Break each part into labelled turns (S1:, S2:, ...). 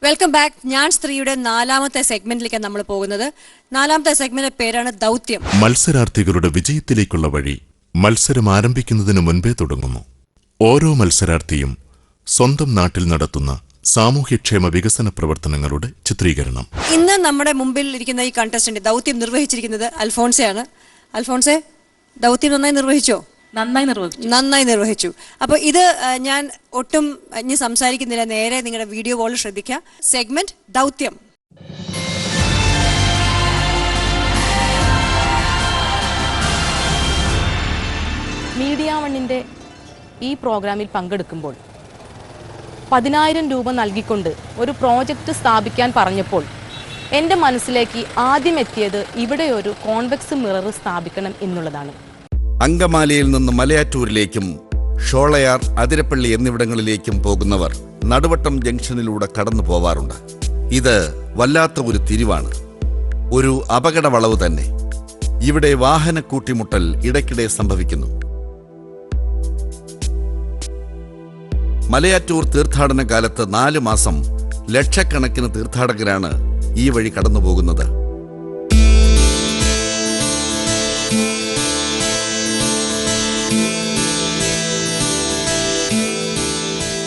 S1: Welcome back. ഞാൻ സ്ത്രീയുടെ 4ാമത്തെ സെഗ്മെന്റിലേക്കാണ് നമ്മൾ പോകുന്നത്. 4ാമത്തെ സെഗ്മെന്റിന്റെ പേരാണ് ദൗത്യം.
S2: മത്സരാർത്ഥികളുടെ വിജയത്തിലേക്കുള്ള വഴി മത്സരം ആരംഭിക്കുന്നതിന് മുൻപേ തുടങ്ങുന്നു. ഓരോ മത്സരാർത്ഥിയും സ്വന്തം നാട്ടിൽ നടത്തുന്ന സാമൂഹ്യക്ഷേമ വികസന പ്രവർത്തനങ്ങളുടെ ചിത്രീകരണം.
S1: ഇന്ന് നമ്മുടെ മുമ്പിൽ ഇരിക്കുന്ന ഈ കണ്ടസ്റ്റന്റ് ദൗത്യം നിർവഹിച്ചിരിക്കുന്നത് അൽഫോൺസയാണ്. അൽഫോൺസെ, ദൗത്യം നന്നായി നിർവഹിച്ചോ? നന്നായി നിർവഹിച്ചു. അപ്പോൾ ഇത് ഞാൻ ഒട്ടും ഇനി സംസാരിക്കുന്നില്ല, നേരെ നിങ്ങളുടെ വീഡിയോ വോളിൽ ശ്രദ്ധിക്കുക. സെഗ്മെന്റ് ദൗത്യം.
S3: മീഡിയ വണ്ണിൻ്റെ ഈ പ്രോഗ്രാമിൽ പങ്കെടുക്കുമ്പോൾ 10,000 രൂപ നൽകിക്കൊണ്ട് ഒരു പ്രോജക്റ്റ് സ്ഥാപിക്കാൻ പറഞ്ഞപ്പോൾ എൻ്റെ മനസ്സിലേക്ക് ആദ്യം എത്തിയത് ഇവിടെ ഒരു കോൺവെക്സ് മിറർ സ്ഥാപിക്കണം എന്നുള്ളതാണ്.
S4: അങ്കമാലിയിൽ നിന്ന് മലയാറ്റൂരിലേക്കും ഷോളയാർ, അതിരപ്പള്ളി എന്നിവിടങ്ങളിലേക്കും പോകുന്നവർ നടുവട്ടം ജംഗ്ഷനിലൂടെ കടന്നു പോവാറുണ്ട്. ഇത് വല്ലാത്ത ഒരു തിരിവാണ്, ഒരു അപകട വളവ് തന്നെ. ഇവിടെ വാഹന കൂട്ടിമുട്ടൽ ഇടയ്ക്കിടെ സംഭവിക്കുന്നു. മലയാറ്റൂർ തീർത്ഥാടന കാലത്ത് 4 മാസം ലക്ഷക്കണക്കിന് തീർത്ഥാടകരാണ് ഈ വഴി കടന്നുപോകുന്നത്.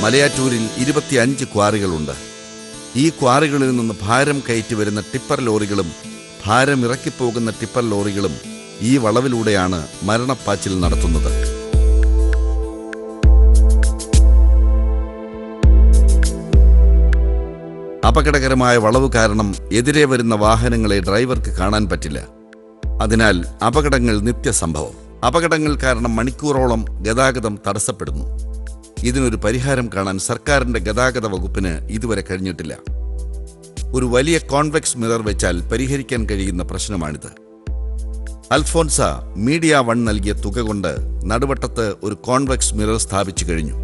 S4: മലയാറ്റൂരിൽ 25 ക്വാറികളുണ്ട്. ഈ ക്വാറികളിൽ നിന്ന് ഭാരം കയറ്റി വരുന്ന ടിപ്പർ ലോറികളും ഭാരം ഇറക്കിപ്പോകുന്ന ടിപ്പർ ലോറികളും ഈ വളവിലൂടെയാണ് മരണപ്പാച്ചിൽ നടത്തുന്നത്. അപകടകരമായ വളവ് കാരണം എതിരെ വരുന്ന വാഹനങ്ങളെ ഡ്രൈവർക്ക് കാണാൻ പറ്റില്ല. അതിനാൽ അപകടങ്ങൾ നിത്യസംഭവം. അപകടങ്ങൾ കാരണം മണിക്കൂറോളം ഗതാഗതം തടസ്സപ്പെടുന്നു. ഇതിനൊരു പരിഹാരം കാണാൻ സർക്കാരിന്റെ ഗതാഗത വകുപ്പിന് ഇതുവരെ കഴിഞ്ഞിട്ടില്ല. ഒരു വലിയ കോൺവെക്സ് മിറർ വെച്ചാൽ പരിഹരിക്കാൻ കഴിയുന്ന പ്രശ്നമാണിത്. അൽഫോൺസ മീഡിയ വൺ നൽകിയ തുക കൊണ്ട് നടുവട്ടത്ത് ഒരു കോൺവെക്സ് മിറർ സ്ഥാപിച്ചു കഴിഞ്ഞു.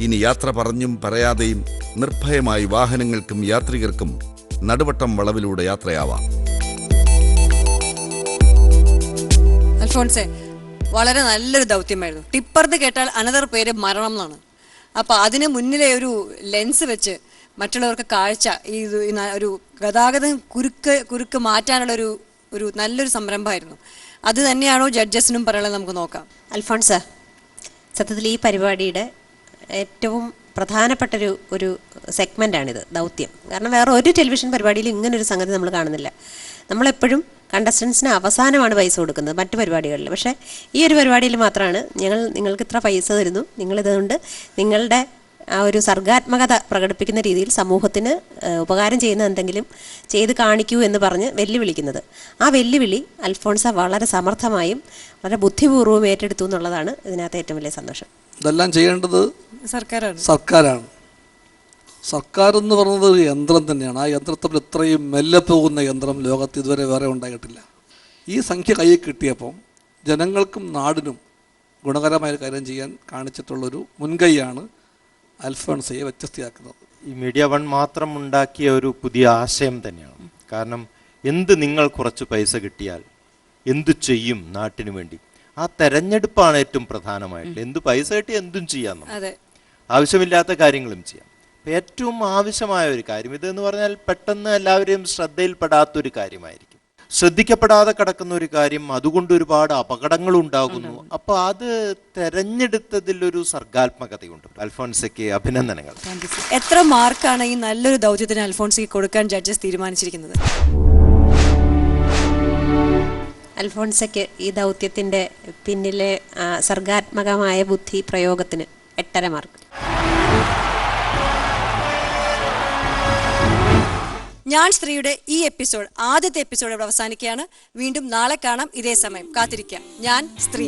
S4: ഇനി യാത്ര പറഞ്ഞും പറയാതെയും നിർഭയമായി വാഹനങ്ങൾക്കും യാത്രികർക്കും നടുവട്ടം വളവിലൂടെ യാത്രയാവാം.
S1: അൽഫോൺസെ, വളരെ നല്ലൊരു ദൗത്യമായിരുന്നു. ടിപ്പർന്ന് കേട്ടാൽ അനദർ പേര് മരണം എന്നാണ്. അപ്പോൾ അതിന് മുന്നിലെ ഒരു ലെൻസ് വെച്ച് മറ്റുള്ളവർക്ക് കാഴ്ച, ഈ ഒരു ഗതാഗതം കുരുക്ക് മാറ്റാനുള്ള ഒരു നല്ലൊരു സംരംഭമായിരുന്നു. അത് തന്നെയാണോ ജഡ്ജസിനും പറയാനുള്ളത്? നമുക്ക് നോക്കാം.
S5: അൽഫോൺസ, സത്യത്തിൽ ഈ പരിപാടിയുടെ ഏറ്റവും പ്രധാനപ്പെട്ട ഒരു സെഗ്മെൻ്റാണിത്, ദൗത്യം. കാരണം വേറെ ഒരു ടെലിവിഷൻ പരിപാടിയിലും ഇങ്ങനൊരു സംഗതി നമ്മൾ കാണുന്നില്ല. നമ്മളെപ്പോഴും കണ്ടസ്റ്റൻസിന് അവസാനമാണ് പൈസ കൊടുക്കുന്നത് മറ്റു പരിപാടികളിൽ. പക്ഷേ ഈ ഒരു പരിപാടിയിൽ മാത്രമാണ് നിങ്ങൾക്ക് ഇത്ര പൈസ തരുന്നു, നിങ്ങളിതുകൊണ്ട് നിങ്ങളുടെ ആ ഒരു സർഗാത്മകത പ്രകടിപ്പിക്കുന്ന രീതിയിൽ സമൂഹത്തിന് ഉപകാരം ചെയ്യുന്ന എന്തെങ്കിലും ചെയ്ത് കാണിക്കൂ എന്ന് പറഞ്ഞ് വെല്ലുവിളിക്കുന്നത്. ആ വെല്ലുവിളി അൽഫോൺസ വളരെ സമർത്ഥമായും വളരെ ബുദ്ധിപൂർവ്വം ഏറ്റെടുത്തു എന്നുള്ളതാണ് ഇതിനകത്ത് ഏറ്റവും വലിയ സന്തോഷം.
S6: ഇതെല്ലാം ചെയ്യേണ്ടത് സർക്കാരാണ്. സർക്കാർ എന്ന് പറയുന്നത് ഒരു യന്ത്രം തന്നെയാണ്. ആ യന്ത്രത്തിൽ ഇത്രയും മെല്ലെ പോകുന്ന യന്ത്രം ലോകത്ത് ഇതുവരെ വേറെ ഉണ്ടായിട്ടില്ല. ഈ സംഖ്യ കയ്യിൽ കിട്ടിയപ്പം ജനങ്ങൾക്കും നാടിനും ഗുണകരമായ കാര്യം ചെയ്യാൻ കാണിച്ചിട്ടുള്ളൊരു മുൻകൈയാണ് അൽഫോൺസയെ വ്യത്യസ്തയാക്കുന്നത്.
S7: ഈ മീഡിയ വൺ മാത്രം ഉണ്ടാക്കിയ ഒരു പുതിയ ആശയം തന്നെയാണ്. കാരണം നിങ്ങൾ കുറച്ച് പൈസ കിട്ടിയാൽ എന്തു ചെയ്യും നാട്ടിന് വേണ്ടി? ആ തെരഞ്ഞെടുപ്പാണ് ഏറ്റവും പ്രധാനമായിട്ട്. എന്ത് പൈസ കിട്ടി എന്തും ചെയ്യാം, ആവശ്യമില്ലാത്ത കാര്യങ്ങളും ചെയ്യാം. ഏറ്റവും ആവശ്യമായ ഒരു കാര്യം ഇതെന്ന് പറഞ്ഞാൽ പെട്ടെന്ന് എല്ലാവരെയും ശ്രദ്ധയിൽപ്പെടാത്തൊരു കാര്യമായിരിക്കും. ശ്രദ്ധിക്കപ്പെടാതെ കിടക്കുന്ന ഒരു കാര്യം, അതുകൊണ്ട് ഒരുപാട് അപകടങ്ങൾ ഉണ്ടാകുന്നു. അപ്പൊ അത് തെരഞ്ഞെടുത്തതിൽ ഒരു സർഗാത്മകതയുണ്ട്. അൽഫോൺസയ്ക്ക് അഭിനന്ദനങ്ങൾ.
S1: എത്ര മാർക്കാണ് ഈ നല്ലൊരു ദൗത്യത്തിന് അൽഫോൺസയ്ക്ക് കൊടുക്കാൻ ജഡ്ജസ് തീരുമാനിച്ചിരിക്കുന്നത്?
S5: അൽഫോൺസയ്ക്ക് ഈ ദൗത്യത്തിൻ്റെ പിന്നിലെ സർഗാത്മകമായ ബുദ്ധി പ്രയോഗത്തിന് 8.5 മാർക്ക്.
S1: ഞാൻ സ്ത്രീയുടെ ഈ എപ്പിസോഡ്, ആദ്യത്തെ എപ്പിസോഡ് ഇവിടെ അവസാനിക്കുകയാണ്. വീണ്ടും നാളെ കാണാം, ഇതേ സമയം കാത്തിരിക്കാം. ഞാൻ സ്ത്രീ.